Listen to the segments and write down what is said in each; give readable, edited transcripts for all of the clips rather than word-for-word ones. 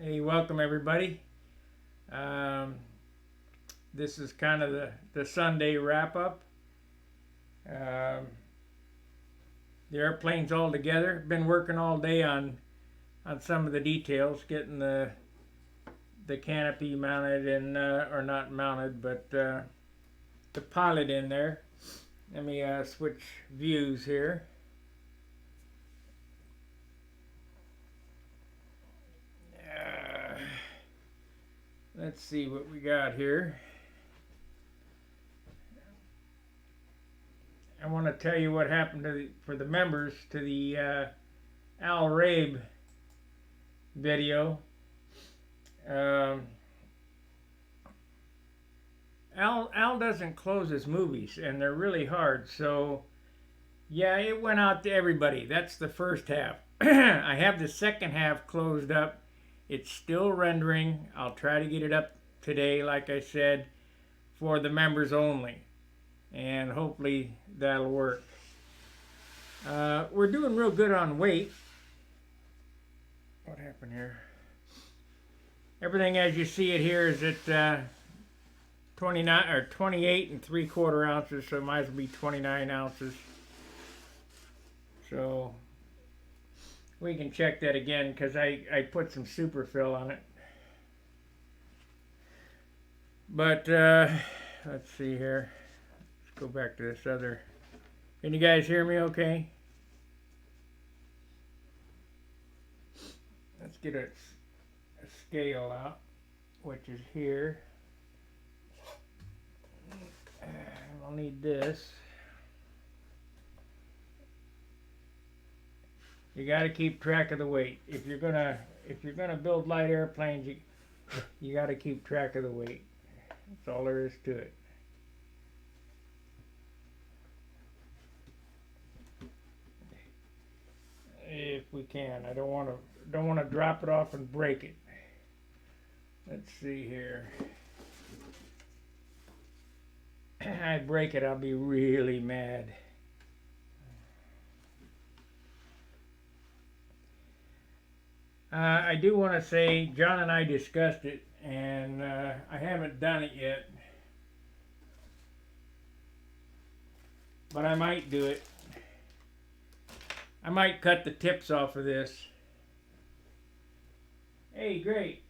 Hey, welcome everybody. Um, this is kind of the Sunday wrap up. Um, the airplane's all together. Been working all day on some of the details, getting the canopy mounted and or not mounted, but the pilot in there. Let me switch views here. Uh, let's see what we got here. I want to tell you what happened for the members to the Al Rabe video. Um, Al doesn't close his movies, and they're really hard. So yeah, it went out to everybody. That's the first half. I have the second half closed up. It's still rendering. I'll try to get it up today, like I said, for the members only, and hopefully that'll work. We're doing real good on weight. What happened here? Everything as you see it here is at 29 or 28 and 3/4 ounces, so it might as well be 29 ounces. So we can check that again because I put some superfill on it. But let's see here. Let's go back to this other. Can you guys hear me okay? Let's get a scale out, which is here. I'll need this. You got to keep track of the weight. If you're gonna build light airplanes, you got to keep track of the weight. That's all there is to it. If we can, I don't want to drop it off and break it. Let's see here. I break it, I'll be really mad. I do want to say, John and I discussed it, and I haven't done it yet, but I might do it. I might cut the tips off of this. Hey, great.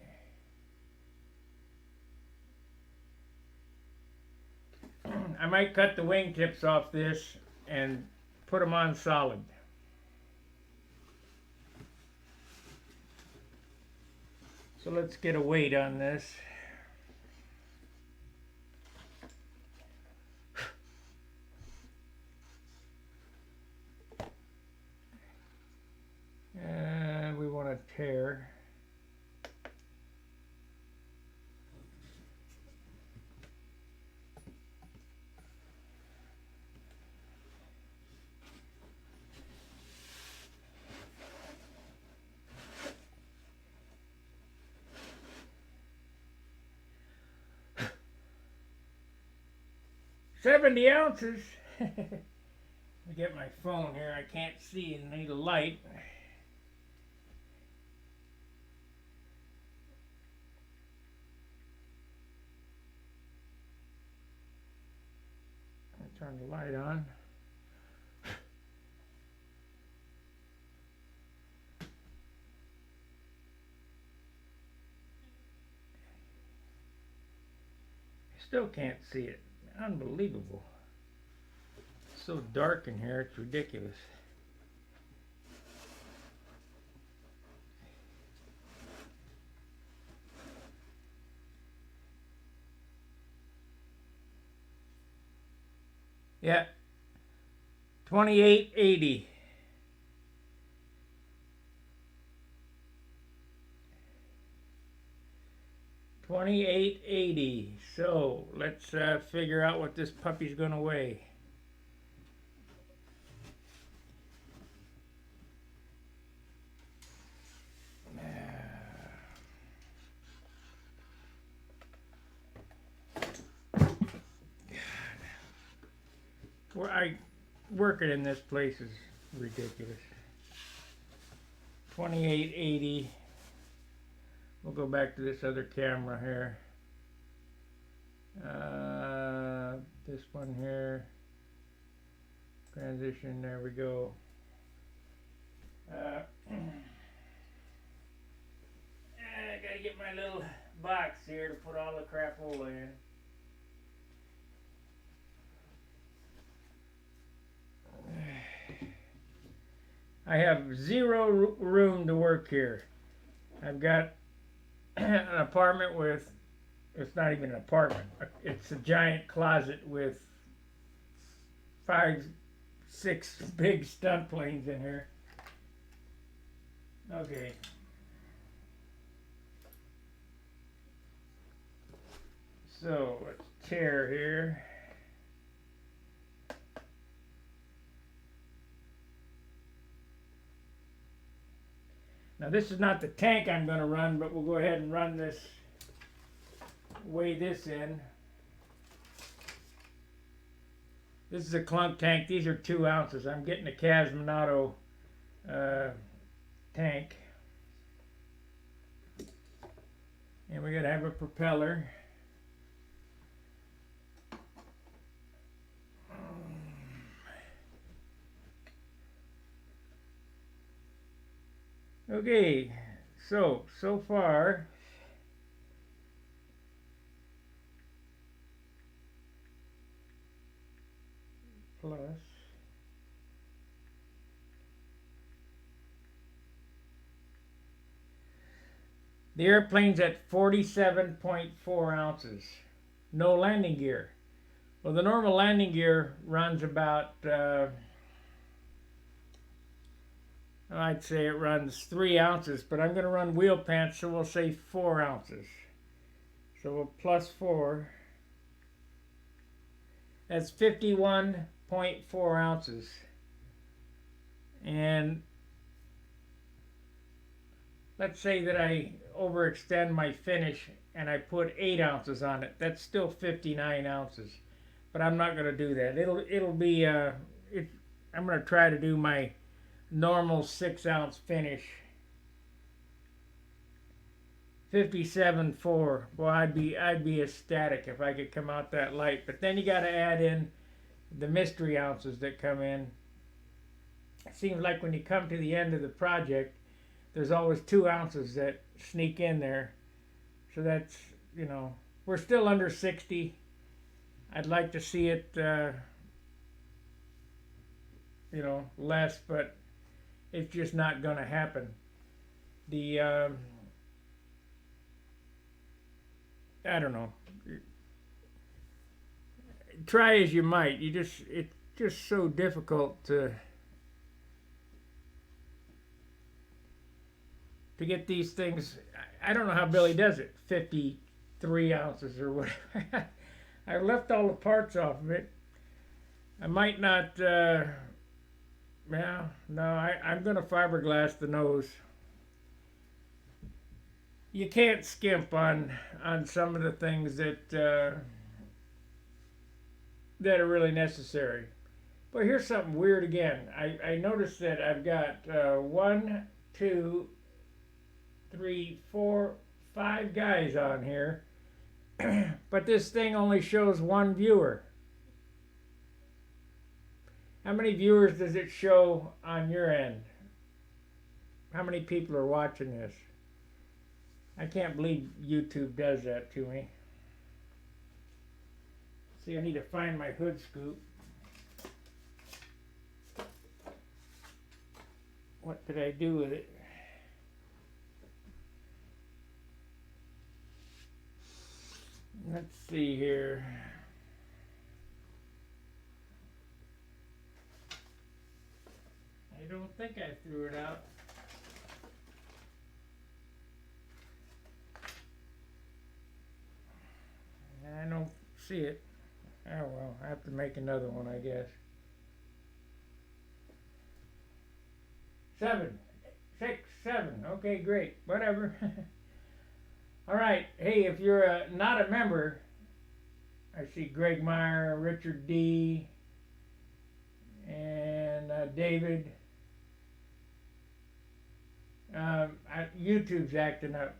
I might cut the wing tips off this and put them on solid. So let's get a weight on this. We want to tear. $70 ounces. Let me get my phone here. I can't see and need a light. Turn the light on. Still can't see it. Unbelievable. It's so dark in here, it's ridiculous. Yeah, 2880. $28.80. So let's figure out what this puppy's gonna weigh. Where I working in this place is ridiculous. 28.80 we'll go back to this other camera here. This one here. Transition, there we go. I gotta get my little box here to put all the crapola in. I have zero room to work here. I've got an apartment with, it's not even an apartment, it's a giant closet with 5, 6 big stunt planes in here. Okay. So let's tear here. Now this is not the tank I'm going to run, but we'll go ahead and run this, weigh this in. This is a clunk tank. These are 2 ounces. I'm getting a Casminato tank. And we're going to have a propeller. Okay, so far plus the airplane's at 47.4 ounces. No landing gear. Well, the normal landing gear runs about I'd say it runs 3 ounces, but I'm going to run wheel pants, so we'll say 4 ounces. So we'll plus 4. That's 51.4 ounces. And let's say that I overextend my finish and I put 8 ounces on it. That's still 59 ounces. But I'm not going to do that. It'll be, I'm going to try to do my normal 6 ounce finish. 57.4. Well, I'd be ecstatic if I could come out that light. But then you got to add in the mystery ounces that come in. It seems like when you come to the end of the project, there's always 2 ounces that sneak in there. So that's, you know, we're still under 60. I'd like to see it, you know, less, but it's just not going to happen. The, I don't know. Try as you might. It's just so difficult to get these things. I don't know how Billy does it. 53 ounces or whatever. I left all the parts off of it. I might not, yeah, no, I'm going to fiberglass the nose. You can't skimp on some of the things that that are really necessary. But here's something weird again. I noticed that I've got 1, 2, 3, 4, 5 guys on here, but this thing only shows 1 viewer. How many viewers does it show on your end? How many people are watching this? I can't believe YouTube does that to me. See, I need to find my hood scoop. What did I do with it? Let's see here. I don't think I threw it out. I don't see it. Oh well, I have to make another one, I guess. 7, 6, 7. Okay, great. Whatever. All right. Hey, if you're not a member, I see Greg Meyer, Richard D, and David. YouTube's acting up.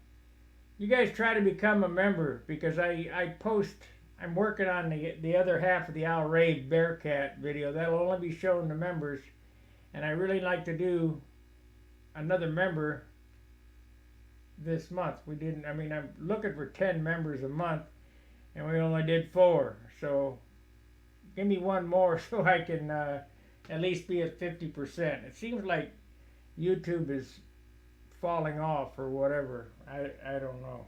You guys try to become a member because I post. I'm working on the other half of the Al Ray Bearcat video. That'll only be shown to members, and I really like to do another member this month. We didn't. I mean, I'm looking for 10 members a month, and we only did 4. So give me one more so I can at least be at 50%. It seems like YouTube is falling off or whatever. I don't know.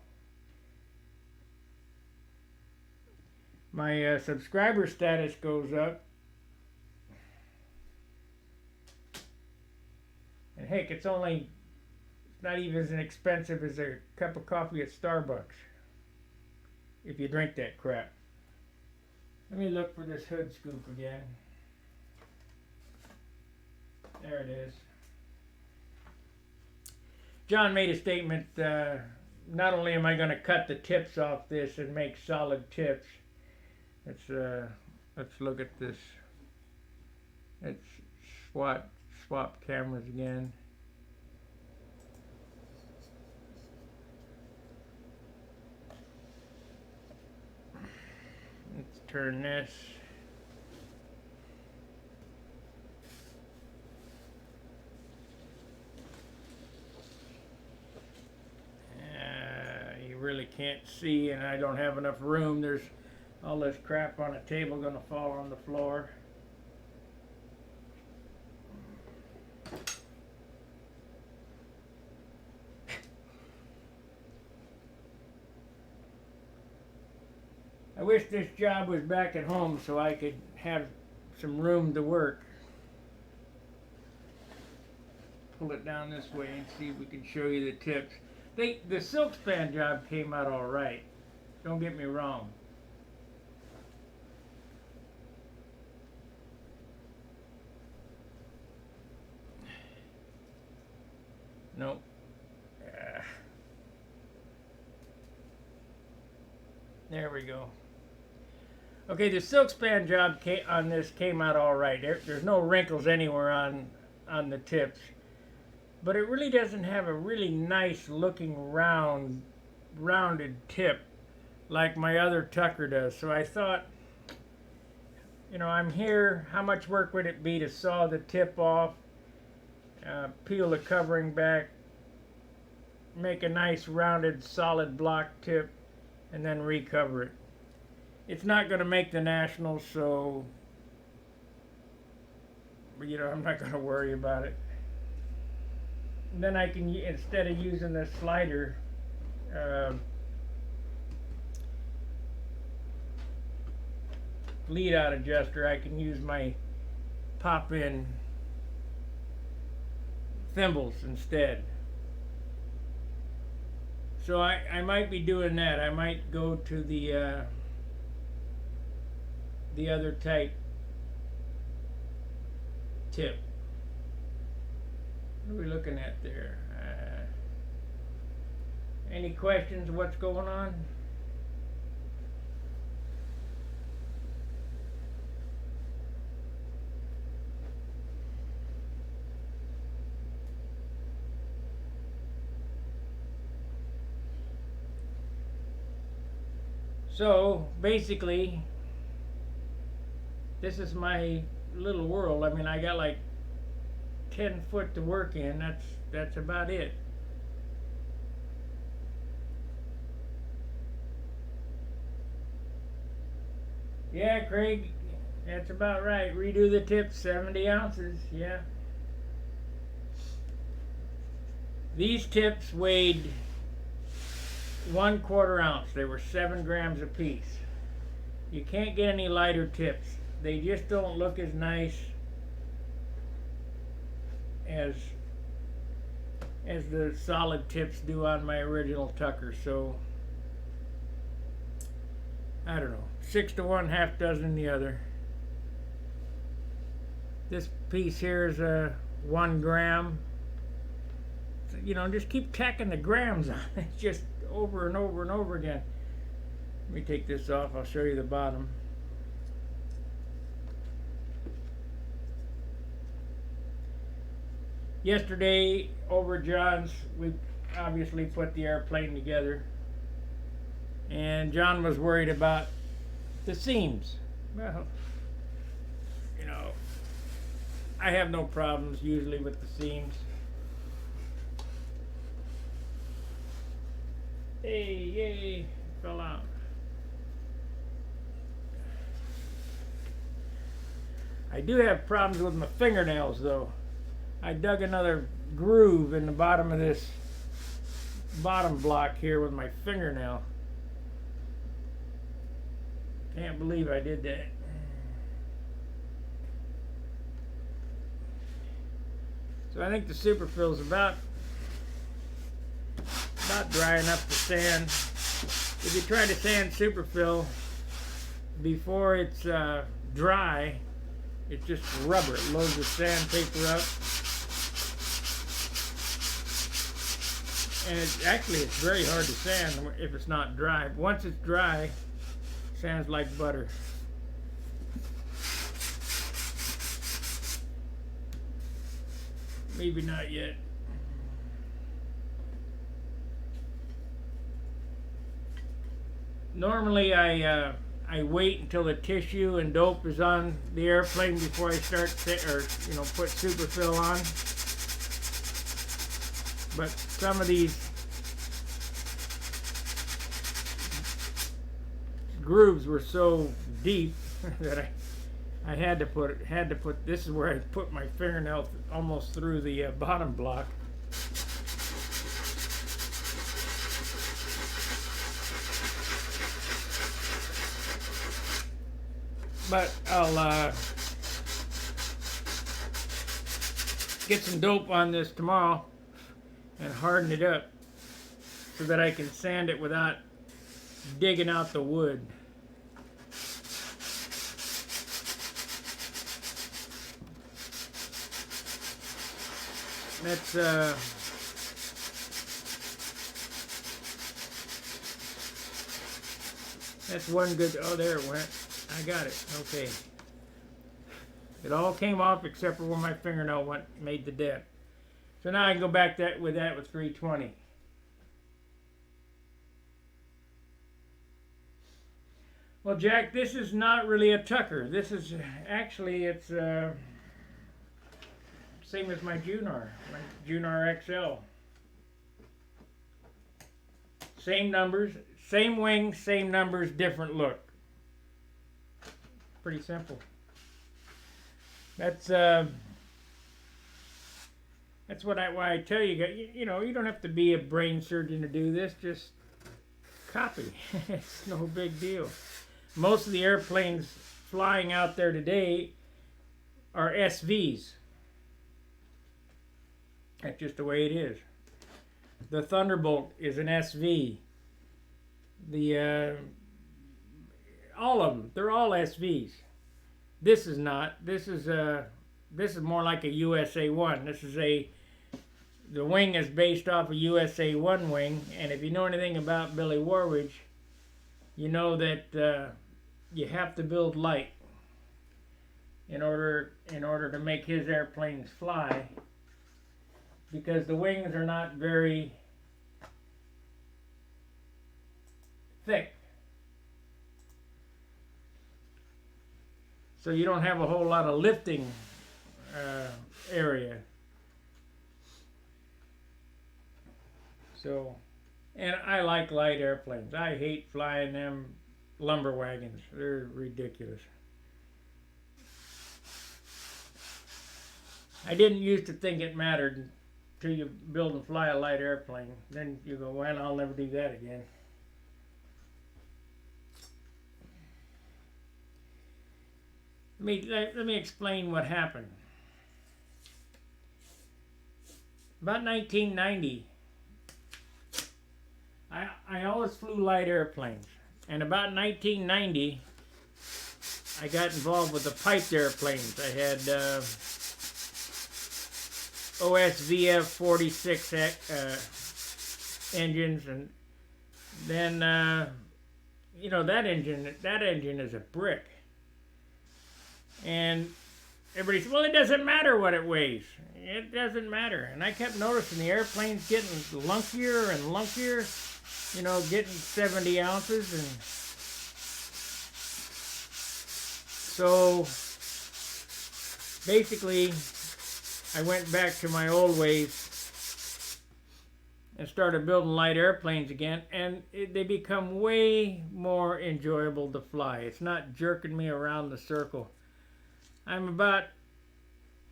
My subscriber status goes up. And heck, it's not even as expensive as a cup of coffee at Starbucks. If you drink that crap. Let me look for this hood scoop again. There it is. John made a statement, not only am I going to cut the tips off this and make solid tips. Let's look at this. Let's swap cameras again. Let's turn this. You really can't see, and I don't have enough room. There's all this crap on a table going to fall on the floor. I wish this job was back at home so I could have some room to work. Pull it down this way and see if we can show you the tips. The silk span job came out all right. Don't get me wrong. Nope. There we go. Okay, the silk span job on this came out all right. There's no wrinkles anywhere on the tips. But it really doesn't have a really nice looking rounded tip like my other tucker does. So I thought, you know, I'm here. How much work would it be to saw the tip off, peel the covering back, make a nice rounded solid block tip, and then recover it. It's not going to make the Nationals, so, you know, I'm not going to worry about it. And then I can, instead of using the slider, lead out adjuster, I can use my pop-in thimbles instead. So I might be doing that. I might go to the other type tip. What are we looking at there? Any questions? What's going on? So basically, this is my little world. I mean, I got like 10 foot to work in. That's about it. Yeah, Craig, that's about right. Redo the tips, 70 ounces. Yeah. These tips weighed 1/4 ounce. They were 7 grams apiece. You can't get any lighter tips. They just don't look as nice as the solid tips do on my original tucker. So I don't know, 6 to 1, half dozen the other. This piece here is a 1 gram. So, you know, just keep tacking the grams on it, just over and over and over again. Let me take this off. I'll show you the bottom. Yesterday over at John's, we obviously put the airplane together. And John was worried about the seams. Well, you know, I have no problems usually with the seams. Hey, yay, fell out. I do have problems with my fingernails though. I dug another groove in the bottom of this bottom block here with my fingernail. Can't believe I did that. So I think the superfill is about dry enough to sand. If you try to sand superfill before it's dry, it's just rubber. It loads the sandpaper up. And it's very hard to sand if it's not dry. Once it's dry, it sands like butter. Maybe not yet. Normally I wait until the tissue and dope is on the airplane before I start put superfill on. But some of these grooves were so deep that I had to put this is where I put my fingernail almost through the bottom block. But I'll get some dope on this tomorrow and harden it up so that I can sand it without digging out the wood. That's one good. Oh, there it went. I got it. Okay. It all came off except for where my fingernail made the dent. So now I can go back with 320. Well, Jack, this is not really a tucker. This is actually it's same as my Junar XL. Same numbers, same wing, same numbers, different look. Pretty simple. That's why I tell you, you don't have to be a brain surgeon to do this. Just copy. It's no big deal. Most of the airplanes flying out there today are SVs. That's just the way it is. The Thunderbolt is an SV. All of them, they're all SVs. This is not. This is more like a USA 1. The wing is based off a USA 1 wing, and if you know anything about Billy Warwich, you know that you have to build light in order to make his airplanes fly, because the wings are not very thick. So you don't have a whole lot of lifting area. So, and I like light airplanes. I hate flying them lumber wagons. They're ridiculous. I didn't used to think it mattered until you build and fly a light airplane. Then you go, well, I'll never do that again. Let me explain what happened. About 1990, I always flew light airplanes. And about 1990, I got involved with the piped airplanes. I had OSVF 46 engines, and then that engine is a brick. And everybody said, well, it doesn't matter what it weighs. It doesn't matter. And I kept noticing the airplanes getting lunkier and lunkier. you know, getting 70 ounces. And so basically I went back to my old ways and started building light airplanes again, and they become way more enjoyable to fly. It's not jerking me around the circle. I'm about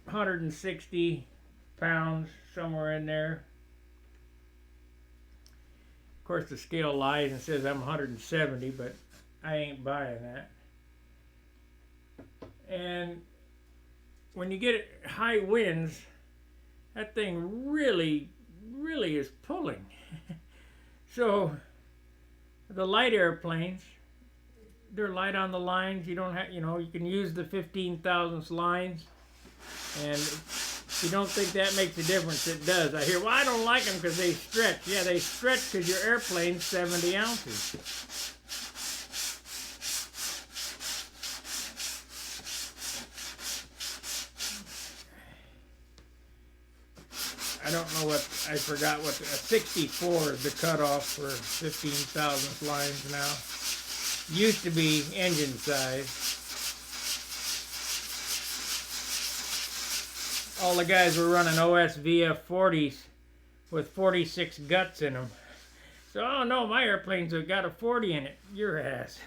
160 pounds, somewhere in there. Of course, the scale lies and says I'm 170, but I ain't buying that. And when you get high winds, that thing really is pulling. So the light airplanes, they're light on the lines. You don't have, you know, you can use the 15 thousandths lines, and if you don't think that makes a difference, it does. I hear, well, I don't like them because they stretch. Yeah, they stretch because your airplane's 70 ounces. I don't know what, I forgot what, 64 is the cutoff for 15 thousandths lines now. Used to be engine size. All the guys were running OSVF 40s with 46 guts in them. So, oh no, my airplanes have got a 40 in it. Your ass.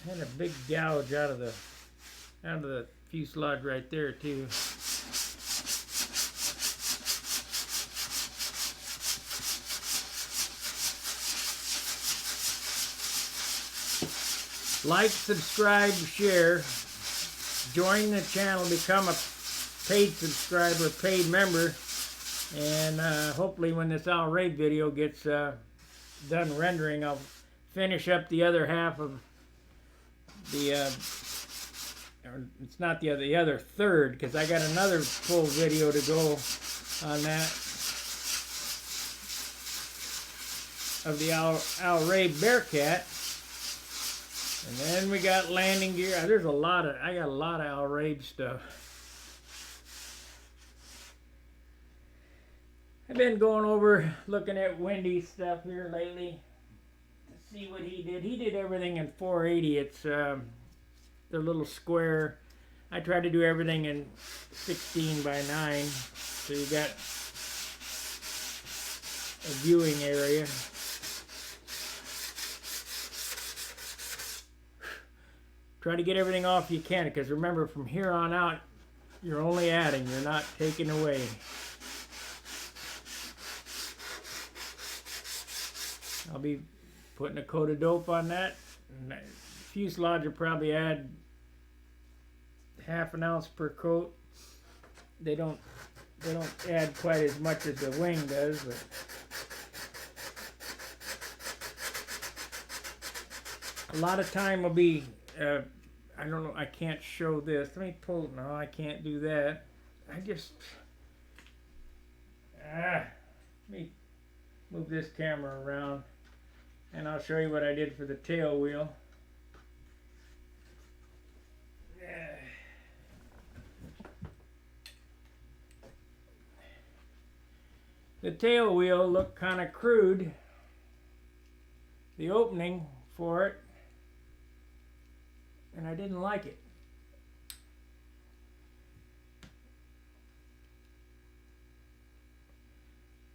Had a big gouge out of the fuselage right there too. Like, subscribe, share, join the channel, become a paid subscriber, paid member, and hopefully when this Al Ray video gets done rendering, I'll finish up the other half of the it's not the other third, because I got another full video to go on that of the Al Ray Bearcat. And then we got landing gear. There's a lot of, I got a lot of Al Ray stuff. I've been going over, looking at Wendy's stuff here lately to see what he did. He did everything in 480. It's the little square. I tried to do everything in 16 by 9. So you got a viewing area. Try to get everything off you can, because remember, from here on out, you're only adding, you're not taking away. I'll be putting a coat of dope on that. And fuselage will probably add half an ounce per coat. They don't add quite as much as the wing does, but a lot of time will be I don't know, I can't show this. Let me pull, no, I can't do that. I just, let me move this camera around and I'll show you what I did for the tail wheel. The tail wheel looked kind of crude. The opening for it, and I didn't like it.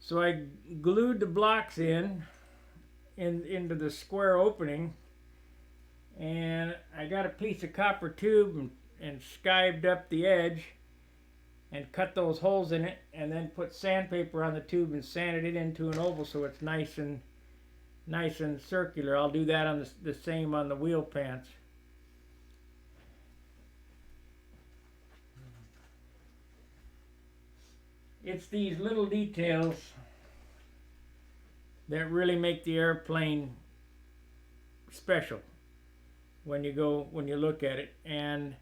So I glued the blocks into the square opening, and I got a piece of copper tube and skived up the edge and cut those holes in it, and then put sandpaper on the tube and sanded it into an oval so it's nice and circular. I'll do that on the same on the wheel pants. It's these little details that really make the airplane special when you look at it. And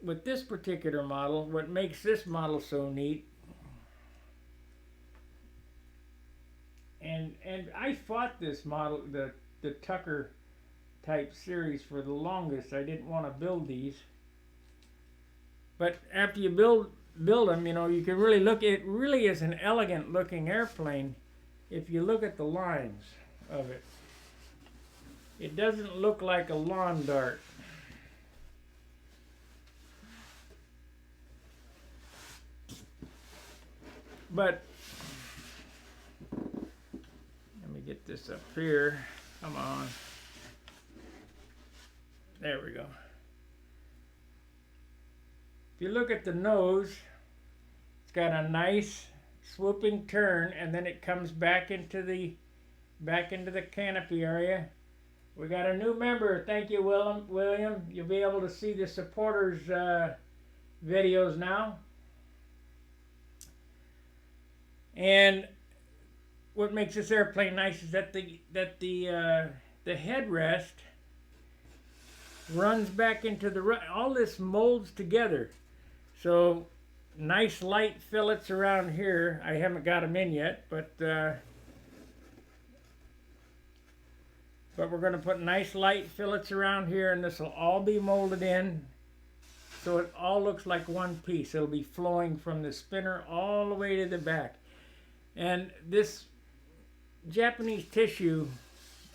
with this particular model, what makes this model so neat, and I fought this model, the Tucker type series for the longest. I didn't want to build these. But after you build them, you know, you can really look. It really is an elegant looking airplane if you look at the lines of it. It doesn't look like a lawn dart. But let me get this up here. Come on. There we go. If you look at the nose, it's got a nice swooping turn, and then it comes back into the canopy area. We got a new member. Thank you, William. You'll be able to see the supporters videos now. And what makes this airplane nice is that the headrest runs back into all this molds together. So nice light fillets around here. I haven't got them in yet, but we're going to put nice light fillets around here, and this will all be molded in so it all looks like one piece. It'll be flowing from the spinner all the way to the back. And this Japanese tissue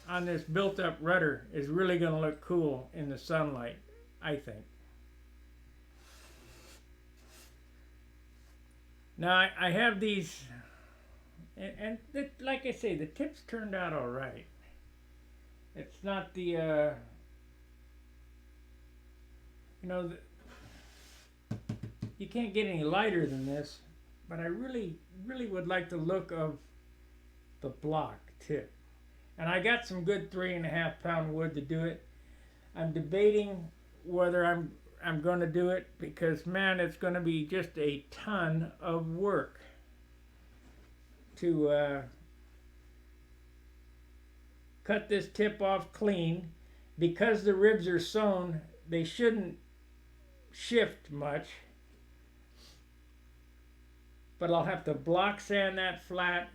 on this built-up rudder is really going to look cool in the sunlight, I think. Now I have these, and like I say, the tips turned out all right. It's not the, you can't get any lighter than this, but I really would like the look of the block tip. And I got some good 3.5 pound wood to do it. I'm debating whether I'm going to do it, because man, it's going to be just a ton of work to cut this tip off clean. Because the ribs are sewn, they shouldn't shift much. But I'll have to block sand that flat,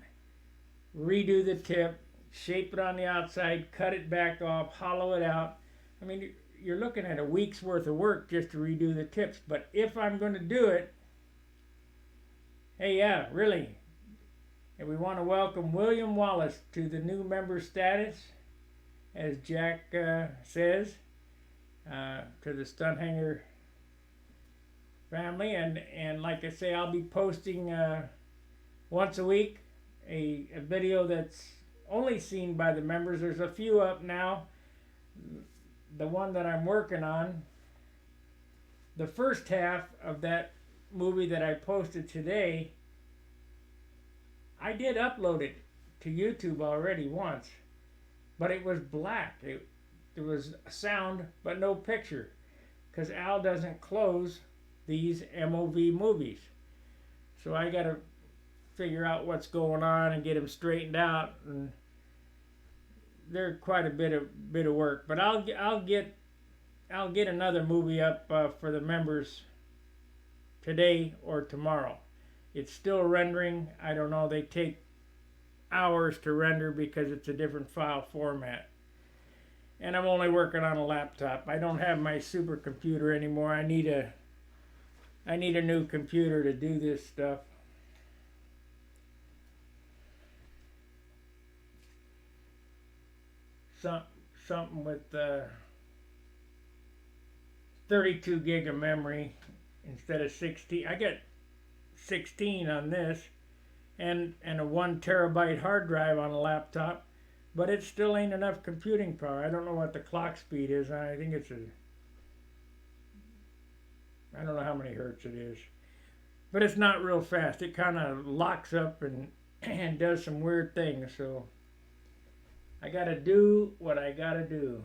redo the tip, shape it on the outside, cut it back off, hollow it out. I mean, you're looking at a week's worth of work just to redo the tips. But if I'm going to do it, hey, yeah, really. And we want to welcome William Wallace to the new member status, as Jack says, to the Stunt Hangar family. And like I say, I'll be posting once a week a video that's only seen by the members. There's a few up now. The one that I'm working on, the first half of that movie that I posted today, I did upload it to YouTube already once, but it was black. There was sound but no picture, because Al doesn't close these MOV movies. So I got to figure out what's going on and get them straightened out, and they're quite a bit of work. But I'll get another movie up for the members today or tomorrow. It's still rendering. I don't know. They take hours to render because it's a different file format. And I'm only working on a laptop. I don't have my supercomputer anymore. I need a new computer to do this stuff. Something with 32 gig of memory instead of 16. I got 16 on this, and a 1 terabyte hard drive on a laptop, but it still ain't enough computing power. I don't know what the clock speed is. I think it's I don't know how many hertz it is, but it's not real fast. It kind of locks up and does some weird things. So I gotta do what I gotta do.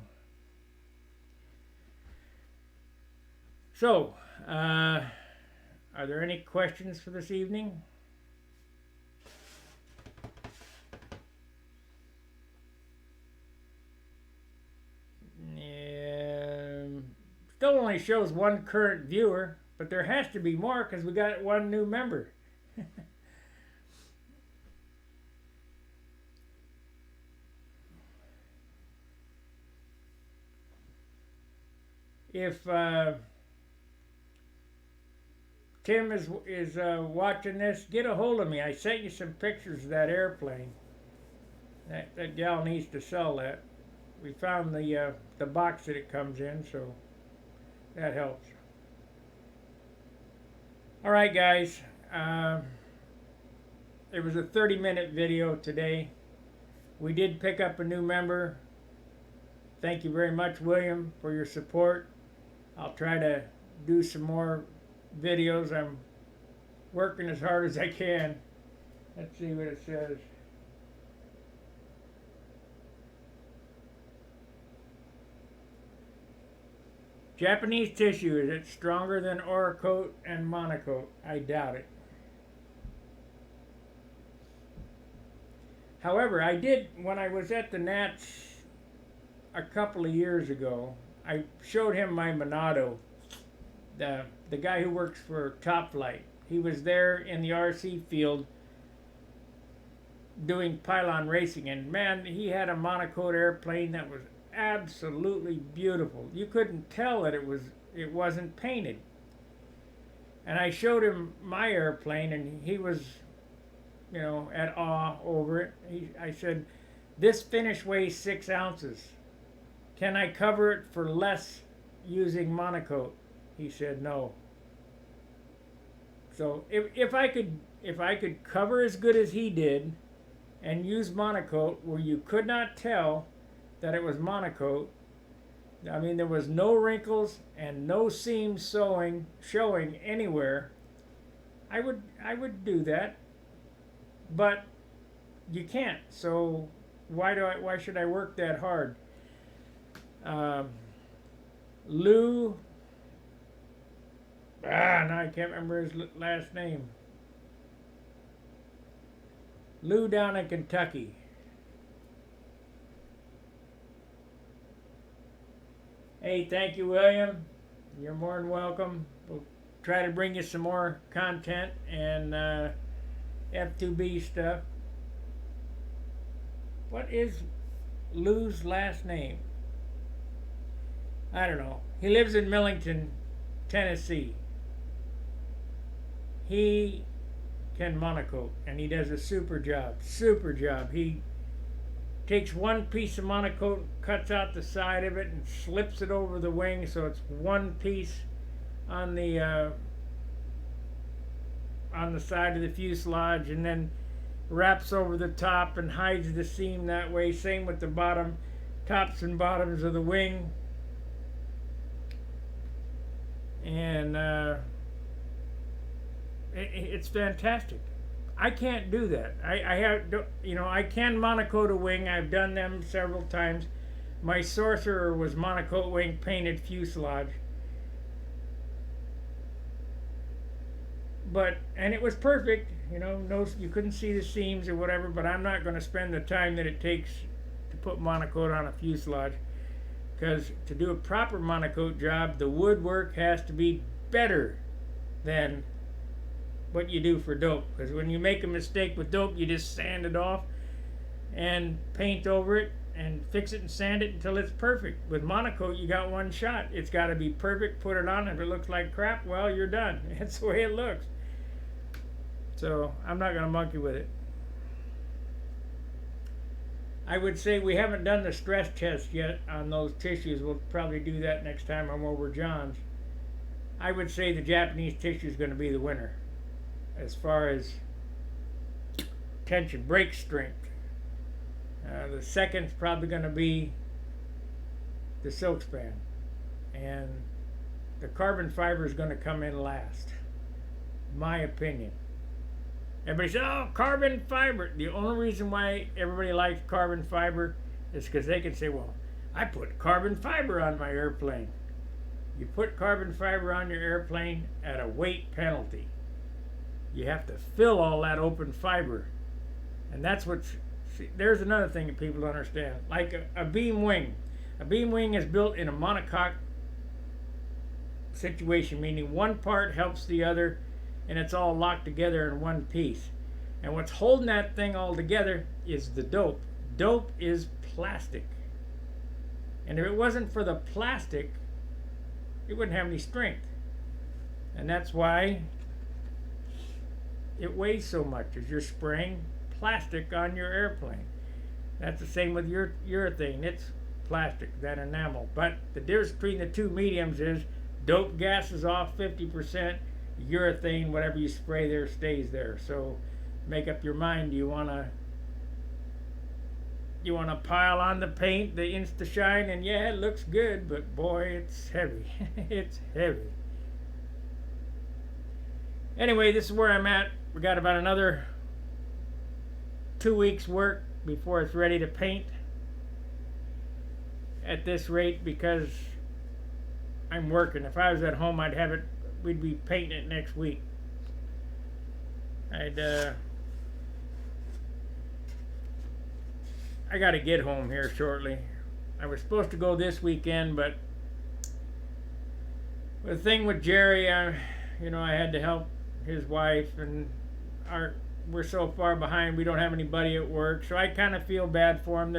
So, are there any questions for this evening? Still only shows one current viewer, but there has to be more because we got one new member. If Tim is watching this, get a hold of me. I sent you some pictures of that airplane. That gal needs to sell that. We found the box that it comes in, so that helps. All right, guys. It was a 30-minute video today. We did pick up a new member. Thank you very much, William, for your support. I'll try to do some more videos. I'm working as hard as I can. Let's see what it says. Japanese tissue, is it stronger than Oracoat and Monocoat? I doubt it. However, I did, when I was at the Nats a couple of years ago, I showed him my Monado, the guy who works for Top Flight. He was there in the RC field doing pylon racing, and man, he had a Monocoat airplane that was absolutely beautiful. You couldn't tell that it wasn't painted. And I showed him my airplane, and he was, you know, at awe over it. I said, "This finish weighs 6 ounces. Can I cover it for less using Monocoat?" He said no. So if I could cover as good as he did and use Monocoat where you could not tell that it was Monocoat, I mean, there was no wrinkles and no seams showing anywhere, I would do that. But you can't. So why should I work that hard? Lou, now I can't remember his last name. Lou down in Kentucky. Hey, thank you, William. You're more than welcome. We'll try to bring you some more content and F2B stuff. What is Lou's last name? I don't know. He lives in Millington, Tennessee. He can Monocoat, and he does a super job. Super job. He takes one piece of Monocoat, cuts out the side of it, and slips it over the wing, so it's one piece on the side of the fuselage, and then wraps over the top and hides the seam that way. Same with the tops and bottoms of the wing. And it's fantastic. I can't do that. I can Monocoat a wing. I've done them several times. My Sorcerer was Monocoat wing, painted fuselage. And it was perfect. No, you couldn't see the seams or whatever, but I'm not going to spend the time that it takes to put Monocoat on a fuselage. Because to do a proper Monocoat job, the woodwork has to be better than what you do for dope. Because when you make a mistake with dope, you just sand it off and paint over it and fix it and sand it until it's perfect. With Monocoat, you got one shot. It's got to be perfect. Put it on. If it looks like crap, well, you're done. That's the way it looks. So I'm not going to monkey with it. I would say we haven't done the stress test yet on those tissues. We'll probably do that next time I'm over John's. I would say the Japanese tissue is going to be the winner as far as tension, break strength. The second's probably going to be the silk span, and the carbon fiber is going to come in last, my opinion. Everybody says, "Oh, carbon fiber." The only reason why everybody likes carbon fiber is because they can say, "Well, I put carbon fiber on my airplane." You put carbon fiber on your airplane at a weight penalty. You have to fill all that open fiber. And that's there's another thing that people don't understand. Like a beam wing. A beam wing is built in a monocoque situation, meaning one part helps the other, and it's all locked together in one piece. And what's holding that thing all together is the dope. Dope is plastic. And if it wasn't for the plastic, it wouldn't have any strength. And that's why it weighs so much, as you're spraying plastic on your airplane. That's the same with your urethane. It's plastic, that enamel. But the difference between the two mediums is dope gas is off 50%, urethane, whatever you spray there stays there. So make up your mind. Do you want to pile on the paint, the Insta-Shine, and yeah, it looks good, but boy, it's heavy. It's heavy. Anyway, this is where I'm at. We got about another 2 weeks work before it's ready to paint at this rate, because I'm working. If I was at home, we'd be painting it next week. I got to get home here shortly. I was supposed to go this weekend, but the thing with Jerry, I had to help his wife, and we're so far behind. We don't have anybody at work, so I kind of feel bad for them.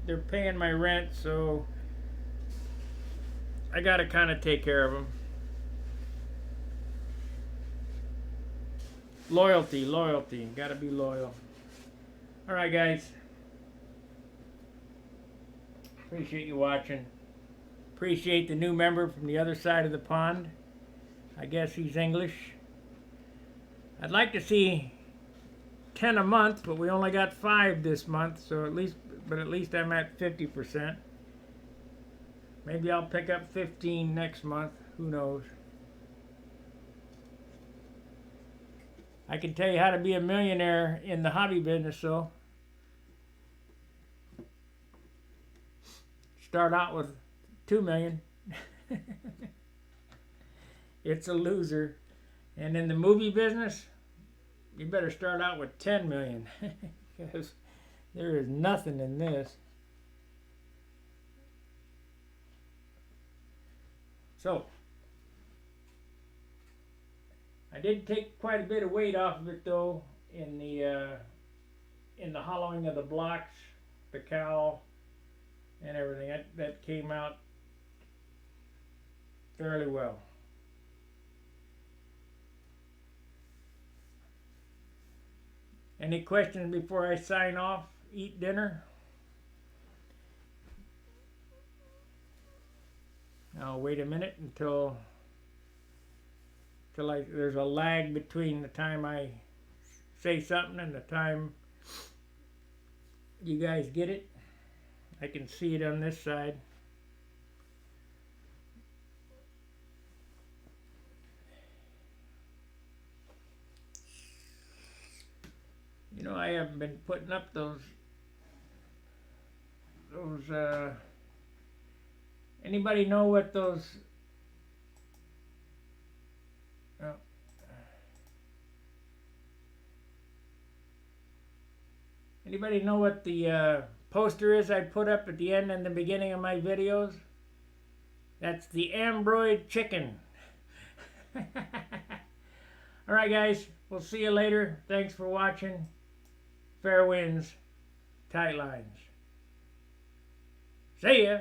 They're paying my rent, so I got to kind of take care of them. Loyalty, got to be loyal. All right, guys. Appreciate you watching. Appreciate the new member from the other side of the pond. I guess he's English. I'd like to see 10 a month, but we only got 5 this month, so at least I'm at 50%. Maybe I'll pick up 15 next month. Who knows? I can tell you how to be a millionaire in the hobby business, though. Start out with 2 million. It's a loser. And in the movie business, you better start out with 10 million, because there is nothing in this. So I did take quite a bit of weight off of it, though, in the hollowing of the blocks, the cowl, and everything. That came out fairly well. Any questions before I sign off, eat dinner? I'll wait a minute until there's a lag between the time I say something and the time you guys get it. I can see it on this side. I haven't been putting up those anybody know what those anybody know what the poster is I put up at the end and the beginning of my videos? That's the Ambroid chicken. Alright, guys, we'll see you later. Thanks for watching. Fair winds, tight lines. See ya.